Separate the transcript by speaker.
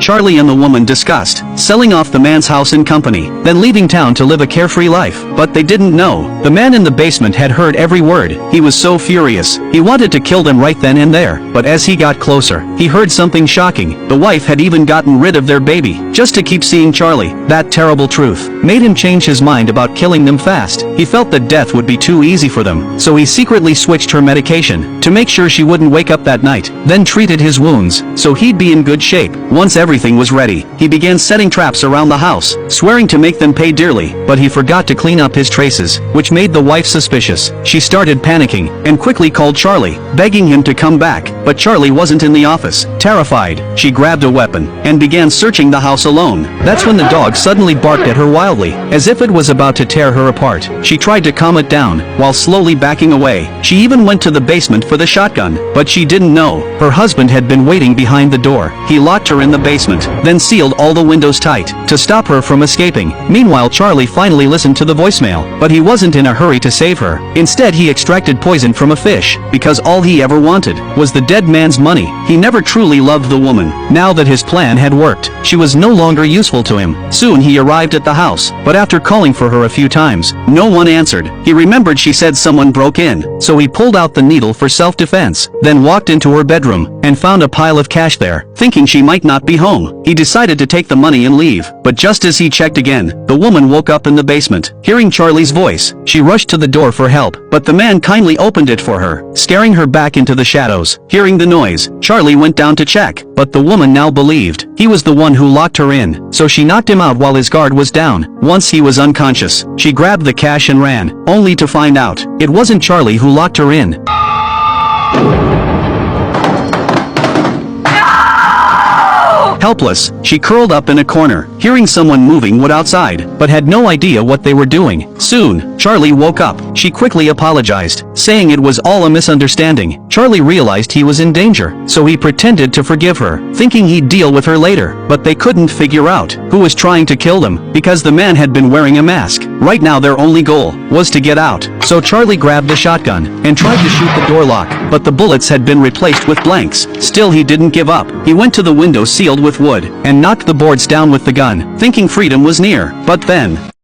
Speaker 1: Charlie and the woman discussed selling off the man's house and company, then leaving town to live a carefree life. But they didn't know, the man in the basement had heard every word. He was so furious, he wanted to kill them right then and there. But as he got closer, he heard something shocking. The wife had even gotten rid of their baby, just to keep seeing Charlie. That terrible truth made him change his mind about killing them fast. He felt that death would be too easy for them, so he secretly switched her medication, to make sure she wouldn't wake up that night, then treated his wounds, so he'd be in good shape. Once everything was ready, he began setting traps around the house, swearing to make them pay dearly, but he forgot to clean up his traces, which made the wife suspicious. She started panicking, and quickly called Charlie, begging him to come back, but Charlie wasn't in the office. Terrified, she grabbed a weapon, and began searching the house alone. That's when the dog suddenly barked at her wildly, as if it was about to tear her apart. She tried to calm it down, while slowly backing away. She even went to the basement for the shotgun, but she didn't know, her husband had been waiting behind the door. He locked her in the basement, then sealed all the windows tight, to stop her from escaping. Meanwhile, Charlie finally listened to the voicemail, but he wasn't in a hurry to save her. Instead, he extracted poison from a fish, because all he ever wanted was the dead man's money. He never truly loved the woman. Now that his plan had worked, she was no longer useful to him. Soon he arrived at the house, but after calling for her a few times, no one answered. He remembered she said someone broke in, so he pulled out the needle for self-defense, then walked into her bedroom, and found a pile of cash there. Thinking she might not be home, he decided to take the money and leave, but just as he checked again, the woman woke up in the basement. Hearing Charlie's voice, she rushed to the door for help, but the man kindly opened it for her, scaring her back into the shadows. Hearing the noise, Charlie went down to check, but the woman now believed he was the one who locked her in, so she knocked him out while his guard was down. Once he was unconscious, she grabbed the cash and ran, only to find out it wasn't Charlie who locked her in. Helpless, she curled up in a corner, hearing someone moving wood outside, but had no idea what they were doing. Soon, Charlie woke up. She quickly apologized, saying it was all a misunderstanding. Charlie realized he was in danger, so he pretended to forgive her, thinking he'd deal with her later. But they couldn't figure out who was trying to kill them, because the man had been wearing a mask. Right now their only goal was to get out. So Charlie grabbed the shotgun, and tried to shoot the door lock, but the bullets had been replaced with blanks. Still, he didn't give up. He went to the window sealed with wood, and knocked the boards down with the gun, thinking freedom was near. But then,